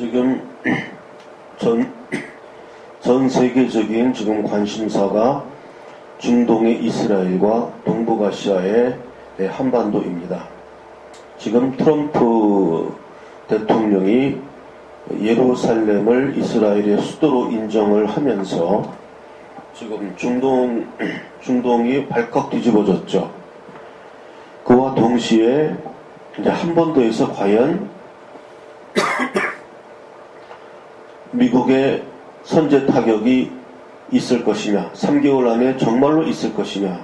지금 전 세계적인 지금 관심사가 중동의 이스라엘과 동북아시아의 한반도입니다. 지금 트럼프 대통령이 예루살렘을 이스라엘의 수도로 인정을 하면서 지금 중동이 발칵 뒤집어졌죠. 그와 동시에 이제 한반도에서 과연 미국의 선제 타격이 있을 것이냐, 3개월 안에 정말로 있을 것이냐에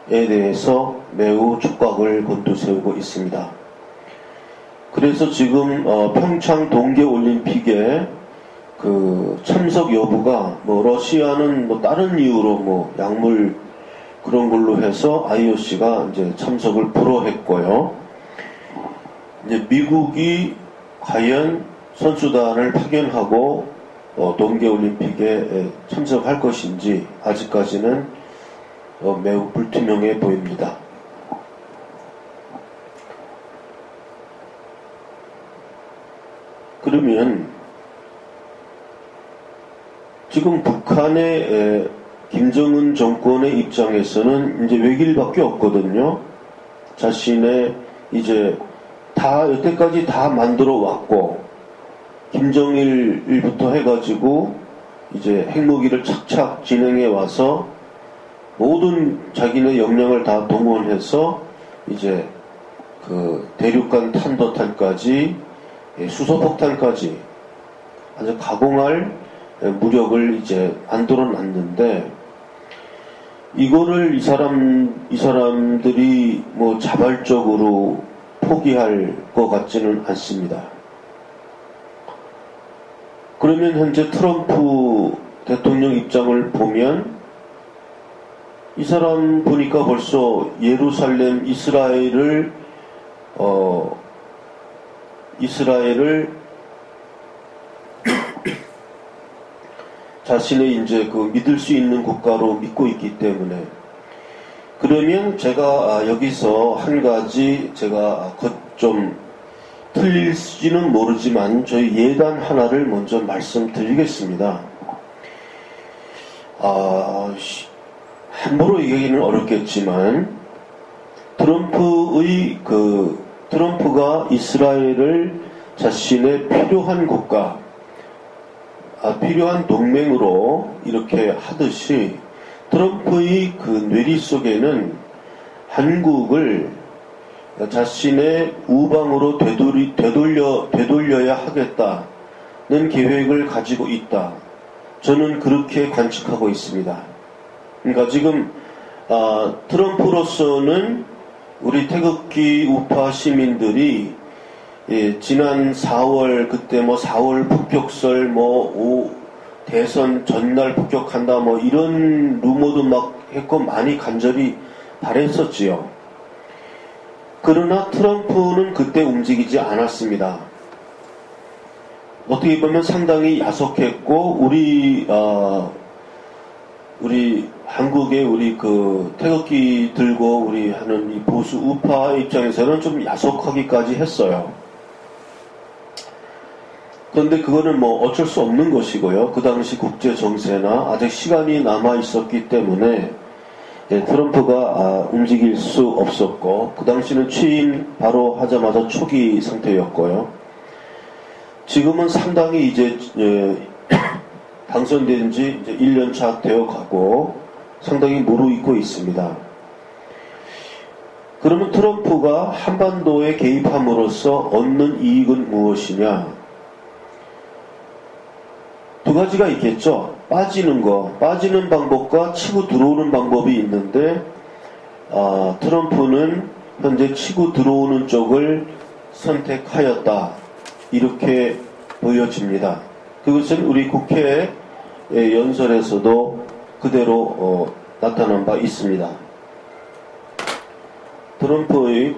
대해서 매우 촉각을 곤두세우고 있습니다. 그래서 지금 평창 동계올림픽에 그 참석 여부가 러시아는 다른 이유로 약물 그런 걸로 해서 IOC가 이제 참석을 불허했고요. 이제 미국이 과연 선수단을 파견하고 동계올림픽에 참석할 것인지 아직까지는 매우 불투명해 보입니다. 그러면 지금 북한의 김정은 정권의 입장에서는 이제 외길밖에 없거든요. 자신의 이제 여태까지 다 만들어 왔고, 김정일부터 해가지고 이제 핵무기를 착착 진행해 와서 모든 자기네 역량을 다 동원해서 이제 그 대륙간 탄도탄까지 수소폭탄까지 아주 가공할 무력을 이제 만들어 놨는데, 이거를 이 사람들이 자발적으로 포기할 것 같지는 않습니다. 그러면 현재 트럼프 대통령 입장을 보면 이 사람 보니까 벌써 예루살렘 이스라엘을 자신의 이제 그 믿을 수 있는 국가로 믿고 있기 때문에, 그러면 제가 여기서 한 가지 제가 좀 틀릴지는 모르지만 저희 예단 하나를 먼저 말씀드리겠습니다. 함부로 얘기하기는 어렵겠지만 트럼프가 이스라엘을 자신의 필요한 국가, 필요한 동맹으로 이렇게 하듯이 트럼프의 그 뇌리 속에는 한국을 자신의 우방으로 되돌려야 하겠다는 계획을 가지고 있다. 저는 그렇게 관측하고 있습니다. 그러니까 지금 트럼프로서는 우리 태극기 우파 시민들이 지난 4월 그때 4월 폭격설 대선 전날 폭격한다 이런 루머도 막 했고 많이 간절히 바랬었지요. 그러나 트럼프는 그때 움직이지 않았습니다. 어떻게 보면 상당히 야속했고 우리 한국의 우리 그 태극기 들고 우리 하는 이 보수 우파 입장에서는 좀 야속하기까지 했어요. 그런데 그거는 어쩔 수 없는 것이고요. 그 당시 국제 정세나 아직 시간이 남아 있었기 때문에 트럼프가 움직일 수 없었고, 그 당시는 취임 바로 하자마자 초기 상태였고요. 지금은 상당히 이제 당선된 지 이제 1년 차 되어 가고 상당히 무르익고 있습니다. 그러면 트럼프가 한반도에 개입함으로써 얻는 이익은 무엇이냐? 두 가지가 있겠죠. 빠지는 방법과 치고 들어오는 방법이 있는데, 트럼프는 현재 치고 들어오는 쪽을 선택하였다. 이렇게 보여집니다. 그것은 우리 국회 연설에서도 그대로 나타난 바 있습니다. 트럼프의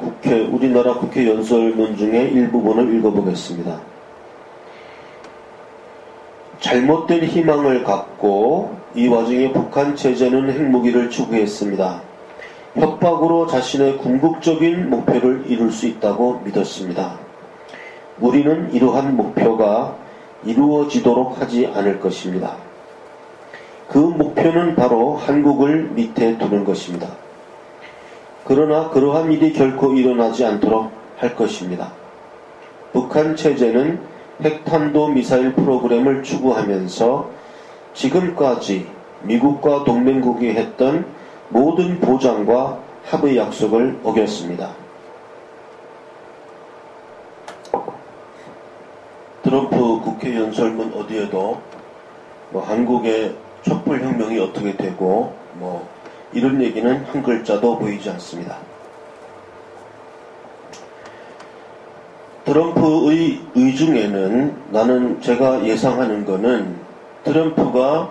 우리나라 국회 연설문 중에 일부분을 읽어보겠습니다. 잘못된 희망을 갖고 이 와중에 북한 체제는 핵무기를 추구했습니다. 협박으로 자신의 궁극적인 목표를 이룰 수 있다고 믿었습니다. 우리는 이러한 목표가 이루어지도록 하지 않을 것입니다. 그 목표는 바로 한국을 밑에 두는 것입니다. 그러나 그러한 일이 결코 일어나지 않도록 할 것입니다. 북한 체제는 핵탄도 미사일 프로그램을 추구하면서 지금까지 미국과 동맹국이 했던 모든 보장과 합의 약속을 어겼습니다. 트럼프 국회 연설문 어디에도 한국의 촛불혁명이 어떻게 되고 이런 얘기는 한 글자도 보이지 않습니다. 트럼프의 의중에는 나는 제가 예상하는 거는 트럼프가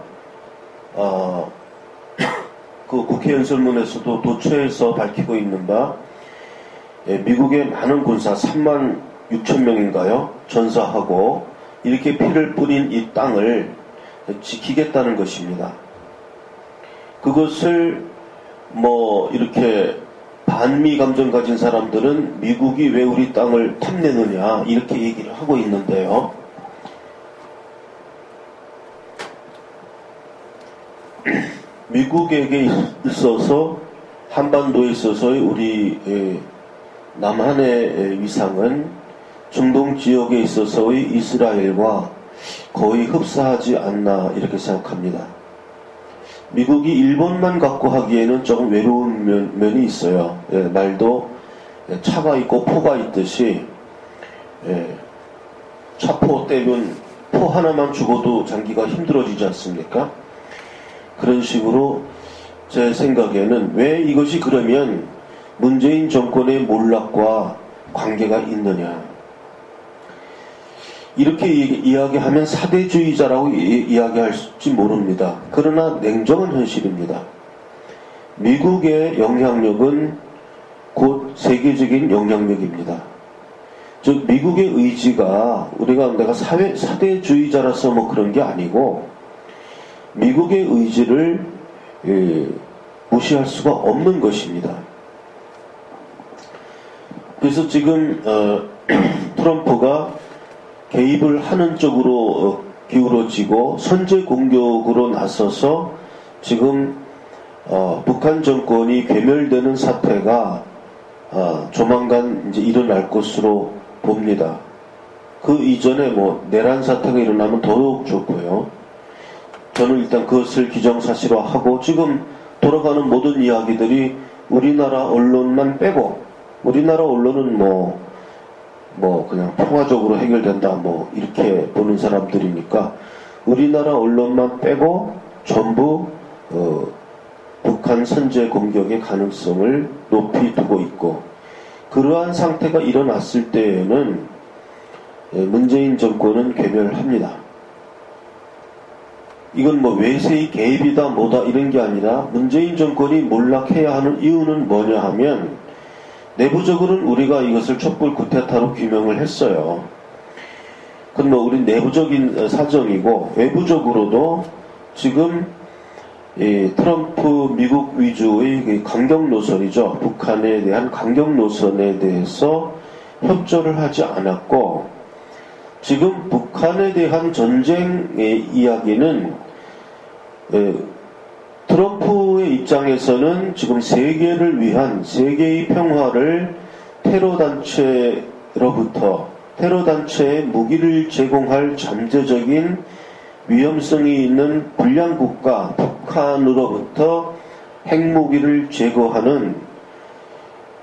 그 국회 연설문에서도 도처에서 밝히고 있는 바 미국의 많은 군사 3만 6천 명인가요? 전사하고 이렇게 피를 뿌린 이 땅을 지키겠다는 것입니다. 그것을 이렇게 반미 감정 가진 사람들은 미국이 왜 우리 땅을 탐내느냐 이렇게 얘기를 하고 있는데요. 미국에게 있어서 한반도에 있어서의 우리 남한의 위상은 중동 지역에 있어서의 이스라엘과 거의 흡사하지 않나 이렇게 생각합니다. 미국이 일본만 갖고 하기에는 조금 외로운 면이 있어요. 말도 차가 있고 포가 있듯이 차포 떼면 포 하나만 죽어도 장기가 힘들어지지 않습니까? 그런 식으로 제 생각에는 왜 이것이 그러면 문재인 정권의 몰락과 관계가 있느냐. 이렇게 이야기하면 사대주의자라고 이야기할지 모릅니다. 그러나 냉정한 현실입니다. 미국의 영향력은 곧 세계적인 영향력입니다. 즉 미국의 의지가 내가 사대주의자라서 그런 게 아니고 미국의 의지를 무시할 수가 없는 것입니다. 그래서 지금 트럼프가 개입을 하는 쪽으로 기울어지고 선제 공격으로 나서서 지금 북한 정권이 괴멸되는 사태가 조만간 이제 일어날 것으로 봅니다. 그 이전에 내란 사태가 일어나면 더욱 좋고요. 저는 일단 그것을 기정사실화하고 지금 돌아가는 모든 이야기들이 우리나라 언론만 빼고 우리나라 언론은 그냥 평화적으로 해결된다 이렇게 보는 사람들이니까 우리나라 언론만 빼고 전부 북한 선제 공격의 가능성을 높이 두고 있고 그러한 상태가 일어났을 때에는 문재인 정권은 괴멸합니다. 이건 외세의 개입이다 뭐다 이런 게 아니라 문재인 정권이 몰락해야 하는 이유는 뭐냐 하면 내부적으로는 우리가 이것을 촛불 쿠데타로 규명을 했어요. 그건 우리 내부적인 사정이고 외부적으로도 지금 트럼프 미국 위주의 강경 노선이죠. 북한에 대한 강경 노선에 대해서 협조를 하지 않았고 지금 북한에 대한 전쟁의 이야기는 트럼프의 입장에서는 지금 세계를 위한 세계의 평화를 테러단체의 무기를 제공할 잠재적인 위험성이 있는 불량국가 북한으로부터 핵무기를 제거하는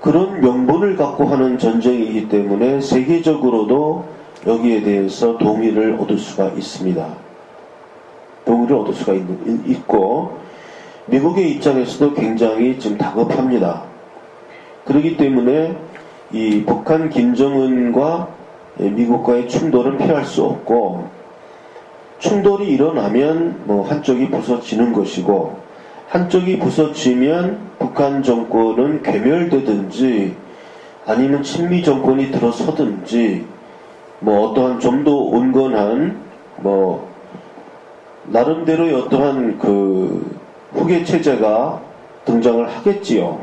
그런 명분을 갖고 하는 전쟁이기 때문에 세계적으로도 여기에 대해서 동의를 얻을 수가 있습니다. 동의를 얻을 수가 있고 미국의 입장에서도 굉장히 지금 다급합니다. 그렇기 때문에 이 북한 김정은과 미국과의 충돌은 피할 수 없고 충돌이 일어나면 한쪽이 부서지는 것이고 한쪽이 부서지면 북한 정권은 괴멸되든지 아니면 친미 정권이 들어서든지 어떠한 좀 더 온건한 나름대로의 어떠한 후계 체제가 등장을 하겠지요.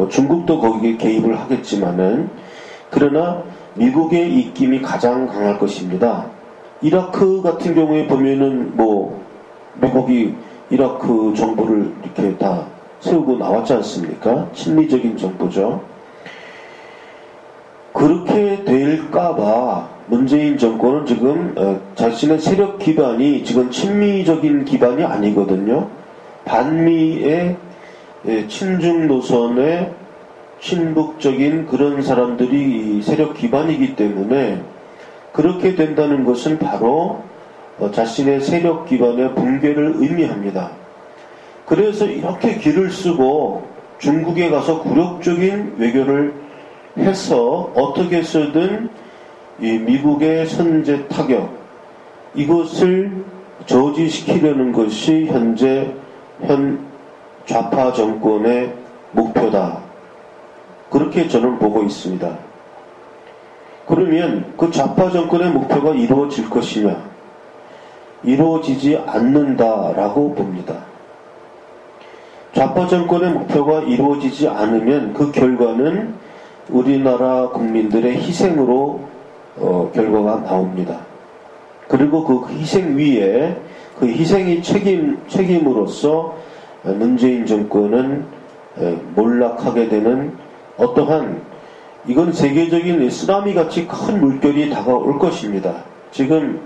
중국도 거기에 개입을 하겠지만은 그러나 미국의 입김이 가장 강할 것입니다. 이라크 같은 경우에 보면은 미국이 이라크 정부를 이렇게 다 세우고 나왔지 않습니까? 친미적인 정부죠. 그렇게 될까봐 문재인 정권은 지금 자신의 세력 기반이 지금 친미적인 기반이 아니거든요. 반미의 친중 노선의 친북적인 그런 사람들이 세력 기반이기 때문에 그렇게 된다는 것은 바로 자신의 세력 기반의 붕괴를 의미합니다. 그래서 이렇게 길을 쓰고 중국에 가서 굴욕적인 외교를 해서 어떻게 해서든 이 미국의 선제 타격 이것을 저지시키려는 것이 현 좌파 정권의 목표다. 그렇게 저는 보고 있습니다. 그러면 그 좌파 정권의 목표가 이루어질 것이냐? 이루어지지 않는다라고 봅니다. 좌파 정권의 목표가 이루어지지 않으면 그 결과는 우리나라 국민들의 희생으로 결과가 나옵니다. 그리고 그 희생 위에 그 희생이 책임으로써 문재인 정권은 몰락하게 되는 어떠한 이건 세계적인 쓰나미 같이 큰 물결이 다가올 것입니다. 지금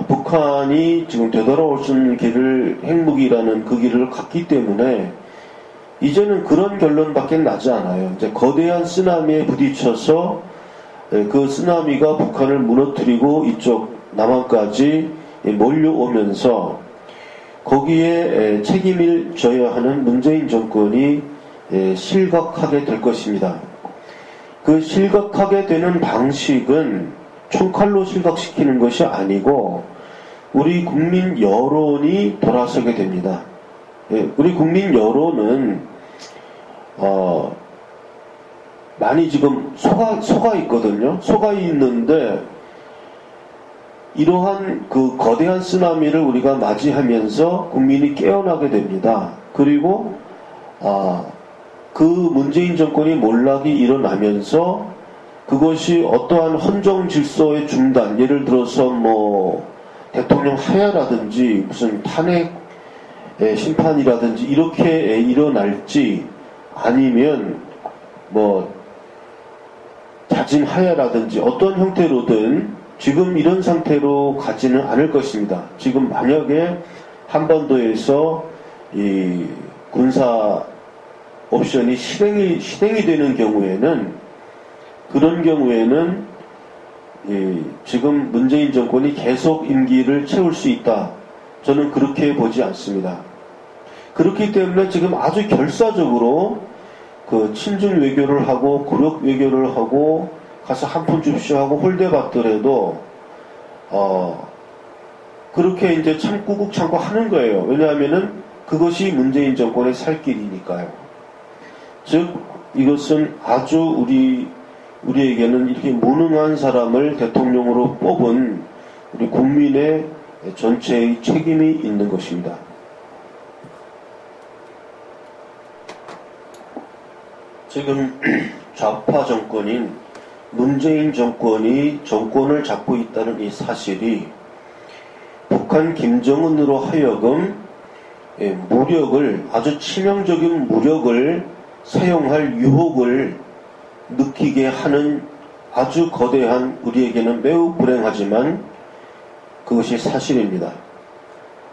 북한이 지금 되돌아올 수 있는 길을 핵무기라는 그 길을 갔기 때문에 이제는 그런 결론밖에 나지 않아요. 이제 거대한 쓰나미에 부딪혀서 그 쓰나미가 북한을 무너뜨리고 이쪽 남한까지 몰려오면서 거기에 책임을 져야 하는 문재인 정권이 실각하게 될 것입니다. 그 실각하게 되는 방식은 총칼로 실각시키는 것이 아니고 우리 국민 여론이 돌아서게 됩니다. 우리 국민 여론은 많이 지금 속아 있거든요. 속아 있는데 이러한 그 거대한 쓰나미를 우리가 맞이하면서 국민이 깨어나게 됩니다. 그리고 그 문재인 정권이 몰락이 일어나면서 그것이 어떠한 헌정 질서의 중단, 예를 들어서 대통령 하야라든지 무슨 탄핵 심판이라든지 이렇게 일어날지 아니면 자진 하야라든지 어떤 형태로든 지금 이런 상태로 가지는 않을 것입니다. 지금 만약에 한반도에서 이 군사 옵션이 실행이 되는 경우에는 그런 경우에는 지금 문재인 정권이 계속 임기를 채울 수 있다. 저는 그렇게 보지 않습니다. 그렇기 때문에 지금 아주 결사적으로 그 친중 외교를 하고 굴욕 외교를 하고 가서 한 푼 줍쇼 하고 홀대 받더라도 그렇게 이제 참고 하는 거예요. 왜냐하면은 그것이 문재인 정권의 살 길이니까요. 즉 이것은 아주 우리에게는 이렇게 무능한 사람을 대통령으로 뽑은 우리 국민의 전체의 책임이 있는 것입니다. 지금 좌파 정권인 문재인 정권이 정권을 잡고 있다는 이 사실이 북한 김정은으로 하여금 무력을 아주 치명적인 무력을 사용할 유혹을 느끼게 하는 아주 거대한 우리에게는 매우 불행하지만 그것이 사실입니다.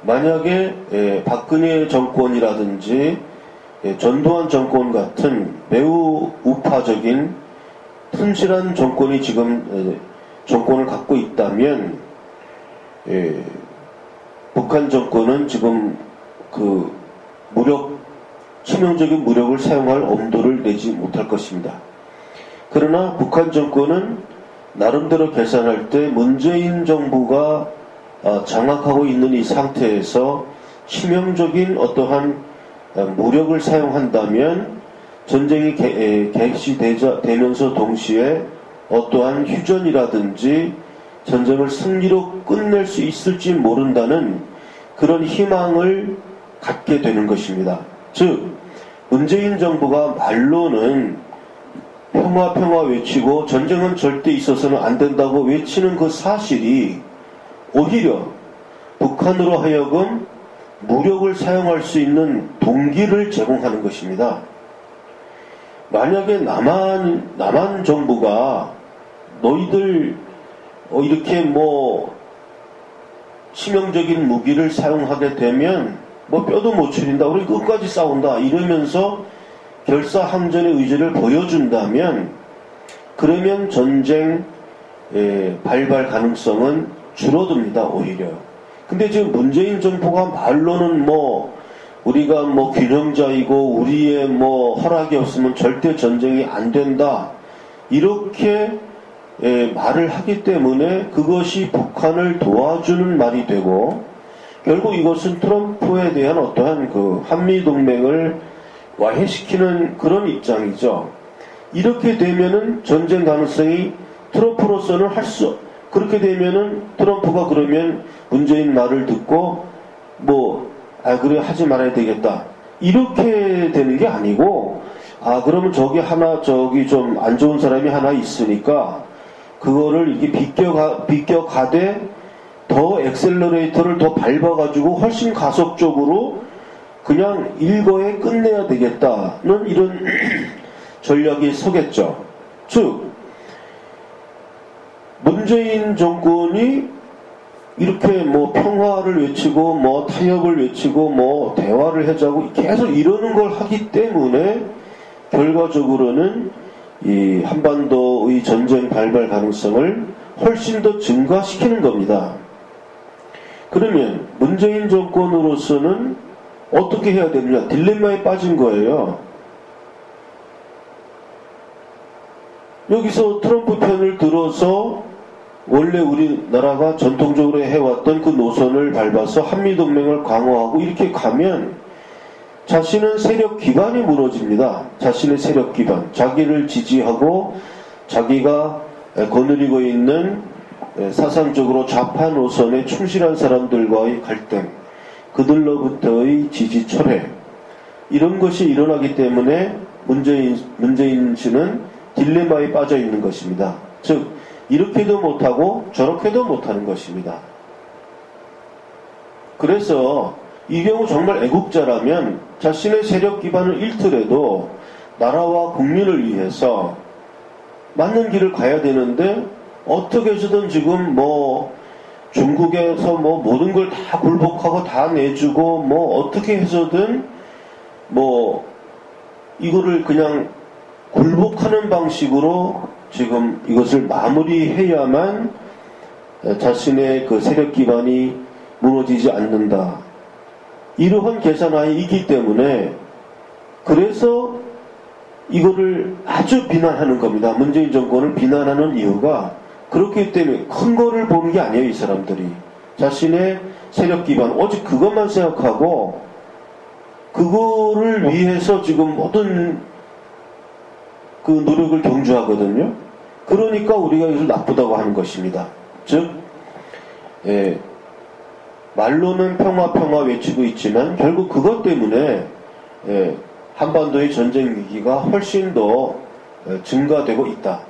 만약에 박근혜 정권이라든지 전두환 정권 같은 매우 우파적인 튼실한 정권이 지금 정권을 갖고 있다면 북한 정권은 지금 그 치명적인 무력을 사용할 엄두를 내지 못할 것입니다. 그러나 북한 정권은 나름대로 계산할 때 문재인 정부가 장악하고 있는 이 상태에서 치명적인 어떠한 무력을 사용한다면 전쟁이 개시되면서 동시에 어떠한 휴전이라든지 전쟁을 승리로 끝낼 수 있을지 모른다는 그런 희망을 갖게 되는 것입니다. 즉 문재인 정부가 말로는 평화 평화 외치고 전쟁은 절대 있어서는 안 된다고 외치는 그 사실이 오히려 북한으로 하여금 무력을 사용할 수 있는 동기를 제공하는 것입니다. 만약에 남한 정부가 너희들 이렇게 치명적인 무기를 사용하게 되면 뼈도 못 추린다, 우리 끝까지 싸운다 이러면서 결사항전의 의지를 보여준다면, 그러면 전쟁 발발 가능성은 줄어듭니다, 오히려. 근데 지금 문재인 정부가 말로는 우리가 균형자이고 우리의 허락이 없으면 절대 전쟁이 안 된다 이렇게 말을 하기 때문에 그것이 북한을 도와주는 말이 되고, 결국 이것은 트럼프에 대한 어떠한 그 한미동맹을 와해시키는 그런 입장이죠. 이렇게 되면은 전쟁 가능성이 트럼프로서는 그렇게 되면은 트럼프가 그러면 문재인 말을 듣고 그래 하지 말아야 되겠다 이렇게 되는 게 아니고, 그러면 저기 좀 안 좋은 사람이 하나 있으니까 그거를 이게 비껴가되 더 엑셀러레이터를 더 밟아가지고 훨씬 가속적으로 그냥 일거에 끝내야 되겠다는 이런 전략이 서겠죠. 즉 문재인 정권이 이렇게 평화를 외치고 타협을 외치고 대화를 하자고 계속 이러는 걸 하기 때문에 결과적으로는 이 한반도의 전쟁 발발 가능성을 훨씬 더 증가시키는 겁니다. 그러면 문재인 정권으로서는 어떻게 해야 되느냐? 딜레마에 빠진 거예요. 여기서 트럼프 편을 들어서 원래 우리나라가 전통적으로 해왔던 그 노선을 밟아서 한미동맹을 강화하고 이렇게 가면 자신은 세력 기반이 무너집니다. 자신의 세력 기반, 자기를 지지하고 자기가 거느리고 있는 사상적으로 좌파 노선에 충실한 사람들과의 갈등, 그들로부터의 지지 철회, 이런 것이 일어나기 때문에 문재인 씨는 딜레마에 빠져 있는 것입니다. 즉 이렇게도 못하고 저렇게도 못하는 것입니다. 그래서 이 경우 정말 애국자라면 자신의 세력 기반을 잃더라도 나라와 국민을 위해서 맞는 길을 가야 되는데, 어떻게 해서든 지금 중국에서 모든 걸 다 굴복하고 다 내주고 어떻게 해서든 이거를 그냥 굴복하는 방식으로 지금 이것을 마무리해야만 자신의 그 세력 기반이 무너지지 않는다. 이러한 계산하에 있기 때문에 그래서 이거를 아주 비난하는 겁니다. 문재인 정권을 비난하는 이유가 그렇기 때문에 큰 거를 보는 게 아니에요. 이 사람들이 자신의 세력 기반 오직 그것만 생각하고 그거를 위해서 지금 모든 그 노력을 경주하거든요. 그러니까 우리가 이것을 나쁘다고 하는 것입니다. 즉 말로는 평화 외치고 있지만 결국 그것 때문에 한반도의 전쟁 위기가 훨씬 더 증가되고 있다.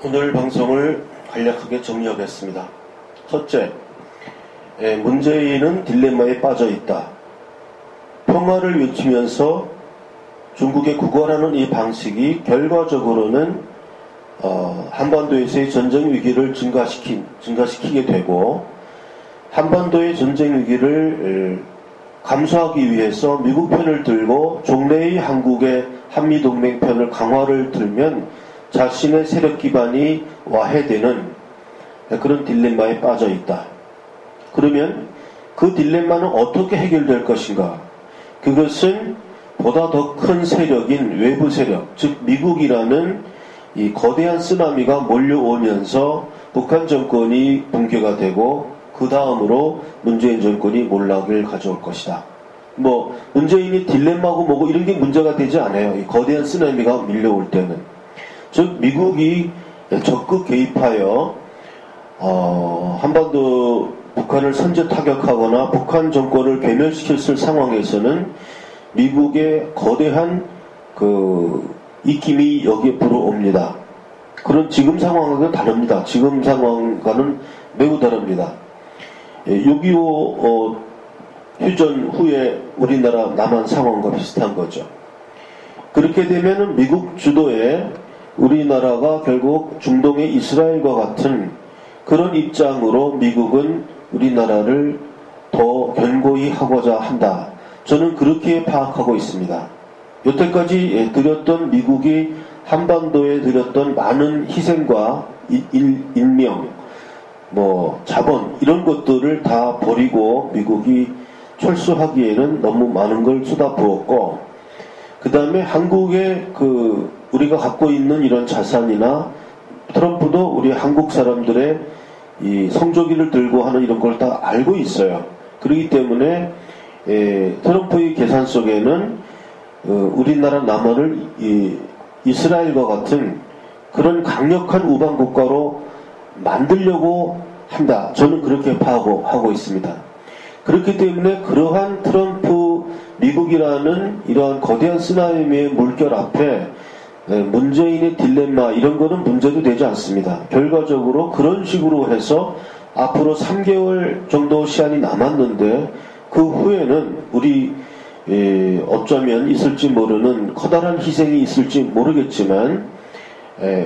오늘 방송을 간략하게 정리하겠습니다. 첫째, 문재인은 딜레마에 빠져 있다. 평화를 외치면서 중국에 구걸하는 이 방식이 결과적으로는 한반도에서의 전쟁 위기를 증가시키게 되고, 한반도의 전쟁 위기를 감수하기 위해서 미국 편을 들고 종래의 한국의 한미동맹 편을 강화를 들면 자신의 세력 기반이 와해되는 그런 딜레마에 빠져 있다. 그러면 그 딜레마는 어떻게 해결될 것인가? 그것은 보다 더 큰 세력인 외부 세력, 즉 미국이라는 이 거대한 쓰나미가 몰려오면서 북한 정권이 붕괴가 되고 그 다음으로 문재인 정권이 몰락을 가져올 것이다. 문재인이 딜레마고 뭐고 이런 게 문제가 되지 않아요. 이 거대한 쓰나미가 밀려올 때는. 즉 미국이 적극 개입하여 한반도 북한을 선제 타격하거나 북한 정권을 괴멸시켰을 상황에서는 미국의 거대한 그 입김이 여기에 불어옵니다. 그런 지금 상황과는 다릅니다. 지금 상황과는 매우 다릅니다. 6.25 휴전 후에 우리나라 남한 상황과 비슷한 거죠. 그렇게 되면은 미국 주도에 우리나라가 결국 중동의 이스라엘과 같은 그런 입장으로 미국은 우리나라를 더 견고히 하고자 한다. 저는 그렇게 파악하고 있습니다. 여태까지 드렸던 미국이 한반도에 드렸던 많은 희생과 인명, 자본 이런 것들을 다 버리고 미국이 철수하기에는 너무 많은 걸 쏟아부었고, 그 다음에 한국의 우리가 갖고 있는 이런 자산이나 트럼프도 우리 한국 사람들의 이 성조기를 들고 하는 이런 걸 다 알고 있어요. 그렇기 때문에 트럼프의 계산 속에는 우리나라 남한을 이스라엘과 같은 그런 강력한 우방 국가로 만들려고 한다. 저는 그렇게 파악하고 있습니다. 그렇기 때문에 그러한 트럼프 미국이라는 이러한 거대한 쓰나미의 물결 앞에 문재인의 딜레마 이런 거는 문제도 되지 않습니다. 결과적으로 그런 식으로 해서 앞으로 3개월 정도 시간이 남았는데 그 후에는 우리 어쩌면 있을지 모르는 커다란 희생이 있을지 모르겠지만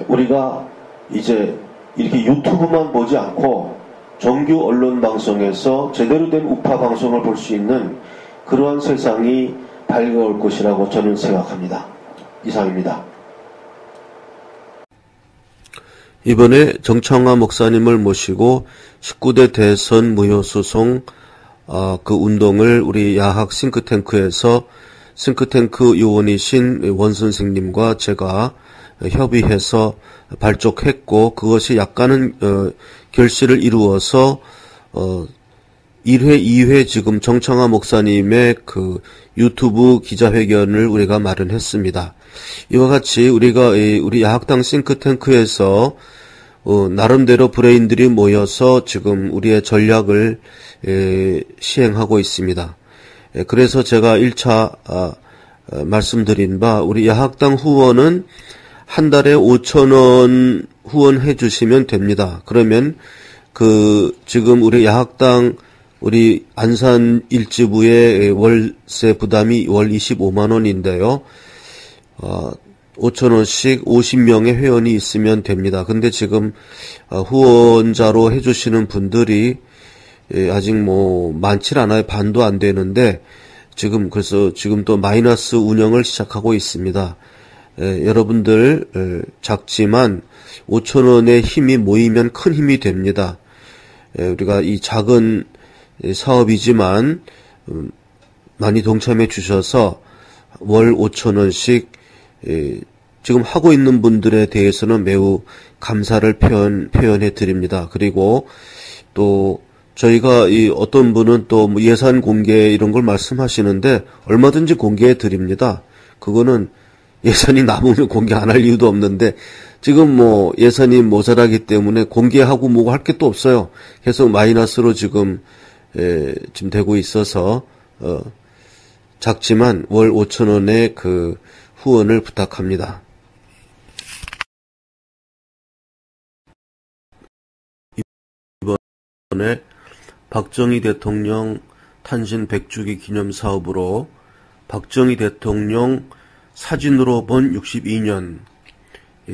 우리가 이제 이렇게 유튜브만 보지 않고 정규 언론 방송에서 제대로 된 우파 방송을 볼 수 있는 그러한 세상이 밝아올 것이라고 저는 생각합니다. 이상입니다. 이번에 정창화 목사님을 모시고 19대 대선 무효소송 그 운동을 우리 야학 싱크탱크에서 싱크탱크 요원이신 원 선생님과 제가 협의해서 발족했고, 그것이 약간은 결실을 이루어서 1회, 2회 지금 정창화 목사님의 그 유튜브 기자회견을 우리가 마련했습니다. 이와 같이 우리 야학당 싱크탱크에서 나름대로 브레인들이 모여서 지금 우리의 전략을 시행하고 있습니다. 그래서 제가 1차 말씀드린 바 우리 야학당 후원은 한 달에 5,000원 후원해 주시면 됩니다. 그러면 지금 우리 야학당 우리 안산 일지부의 월세 부담이 월 25만 원인데요. 5,000원씩 50명의 회원이 있으면 됩니다. 근데 지금 후원자로 해주시는 분들이 아직 많질 않아요. 반도 안 되는데 그래서 지금 또 마이너스 운영을 시작하고 있습니다. 여러분들 작지만 5,000원의 힘이 모이면 큰 힘이 됩니다. 우리가 이 작은 사업이지만 많이 동참해 주셔서 월 5,000원씩 지금 하고 있는 분들에 대해서는 매우 감사를 표현해 드립니다. 그리고 또 저희가 어떤 분은 또 예산 공개 이런 걸 말씀하시는데 얼마든지 공개해 드립니다. 그거는 예산이 남으면 공개 안 할 이유도 없는데 지금 예산이 모자라기 때문에 공개하고 뭐고 할 게 또 없어요. 계속 마이너스로 지금 되고 있어서 작지만 월 5,000원의 그 후원을 부탁합니다. 이번에 박정희 대통령 탄신 100주기 기념 사업으로 박정희 대통령 사진으로 본 62년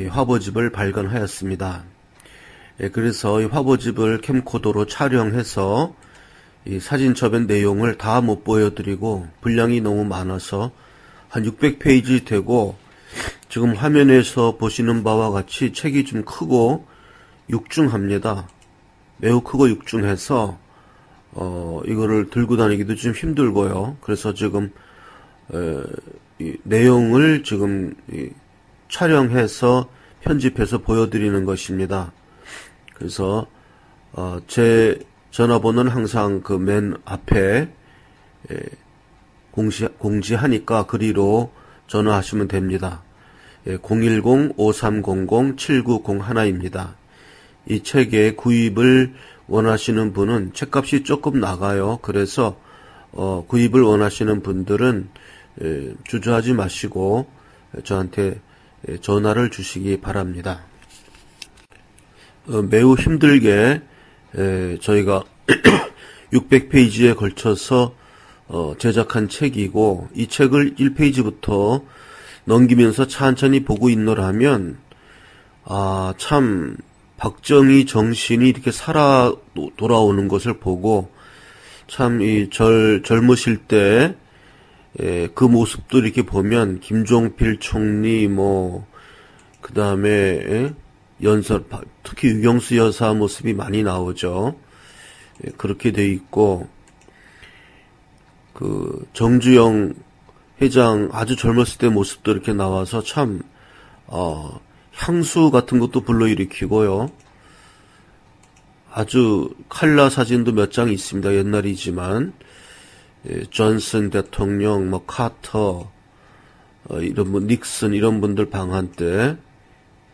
화보집을 발간하였습니다. 그래서 이 화보집을 캠코더로 촬영해서 이 사진첩의 내용을 다 못 보여드리고 분량이 너무 많아서 한 600페이지 되고, 지금 화면에서 보시는 바와 같이 책이 좀 크고 육중합니다. 매우 크고 육중해서 이거를 들고 다니기도 좀 힘들고요. 그래서 지금 이 내용을 지금 촬영해서 편집해서 보여드리는 것입니다. 그래서 제 전화번호는 항상 그 맨 앞에 공지하니까 그리로 전화하시면 됩니다. 010-5300-7901입니다. 이 책의 구입을 원하시는 분은 책값이 조금 나가요. 그래서 구입을 원하시는 분들은 주저하지 마시고 저한테 전화를 주시기 바랍니다. 매우 힘들게 저희가 600페이지에 걸쳐서 제작한 책이고, 이 책을 1페이지부터 넘기면서 천천히 보고 있노라면 참 박정희 정신이 이렇게 살아 돌아오는 것을 보고, 참 이 젊으실 때 그 모습도 이렇게 보면 김종필 총리 그 다음에 연설, 특히 유경수 여사 모습이 많이 나오죠. 그렇게 돼 있고, 정주영 회장 아주 젊었을 때 모습도 이렇게 나와서 참 향수 같은 것도 불러일으키고요. 아주 칼라 사진도 몇 장 있습니다. 옛날이지만 존슨 대통령, 카터, 이런 닉슨 이런 분들 방한 때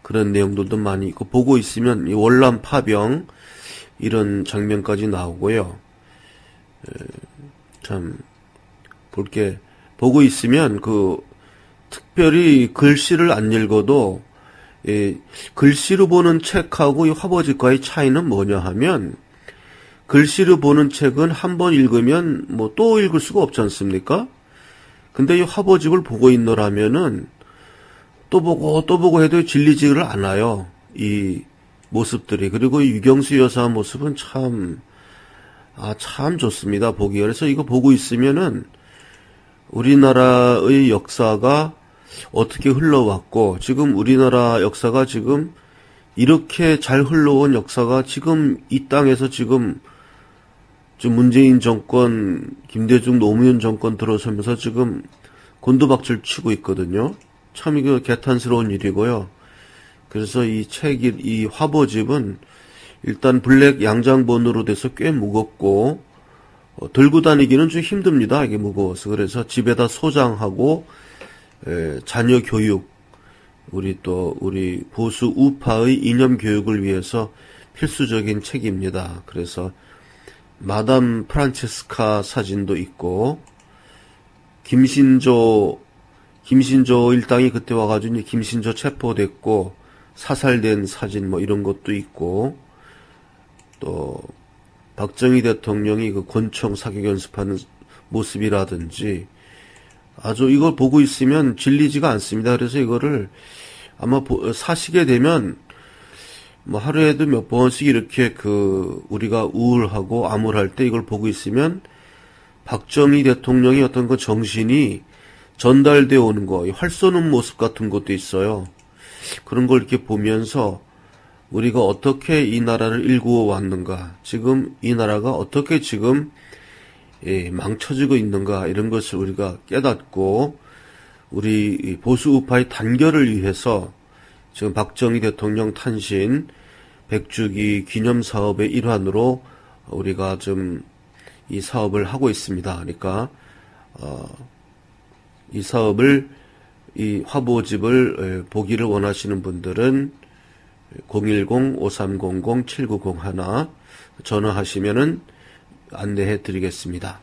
그런 내용들도 많이 있고, 보고 있으면 이 월남 파병 이런 장면까지 나오고요. 참 볼게 보고 있으면 특별히 글씨를 안 읽어도 글씨로 보는 책하고 이 화보집과의 차이는 뭐냐 하면, 글씨로 보는 책은 한 번 읽으면 또 읽을 수가 없지 않습니까? 근데 이 화보집을 보고 있노라면은 또 보고 해도 질리지를 않아요. 이 모습들이. 그리고 이 유경수 여사 모습은 참 좋습니다. 보기. 그래서 이거 보고 있으면은 우리나라의 역사가 어떻게 흘러왔고, 지금 우리나라 역사가 지금 이렇게 잘 흘러온 역사가 지금 이 땅에서 지금 문재인 정권, 김대중 노무현 정권 들어서면서 지금 곤두박질 치고 있거든요. 참 이거 개탄스러운 일이고요. 그래서 이 화보집은 일단 블랙 양장본으로 돼서 꽤 무겁고, 들고 다니기는 좀 힘듭니다. 이게 무거워서. 그래서 집에다 소장하고, 자녀 교육, 우리 보수 우파의 이념 교육을 위해서 필수적인 책입니다. 그래서 마담 프란체스카 사진도 있고, 김신조 일당이 그때 와가지고 김신조 체포됐고 사살된 사진 이런 것도 있고, 또 박정희 대통령이 권총 사격 연습하는 모습이라든지, 아주 이걸 보고 있으면 질리지가 않습니다. 그래서 이거를 아마 사시게 되면 하루에도 몇 번씩 이렇게 우리가 우울하고 암울할 때 이걸 보고 있으면 박정희 대통령이 어떤 정신이 전달되어 오는 거, 활 쏘는 모습 같은 것도 있어요. 그런 걸 이렇게 보면서 우리가 어떻게 이 나라를 일구어 왔는가, 지금 이 나라가 어떻게 지금 망쳐지고 있는가, 이런 것을 우리가 깨닫고, 우리 보수 우파의 단결을 위해서 지금 박정희 대통령 탄신 100주기 기념 사업의 일환으로 우리가 좀 이 사업을 하고 있습니다. 그러니까 이 사업을, 이 화보집을 보기를 원하시는 분들은 010-5300-7901 전화하시면은 안내해 드리겠습니다.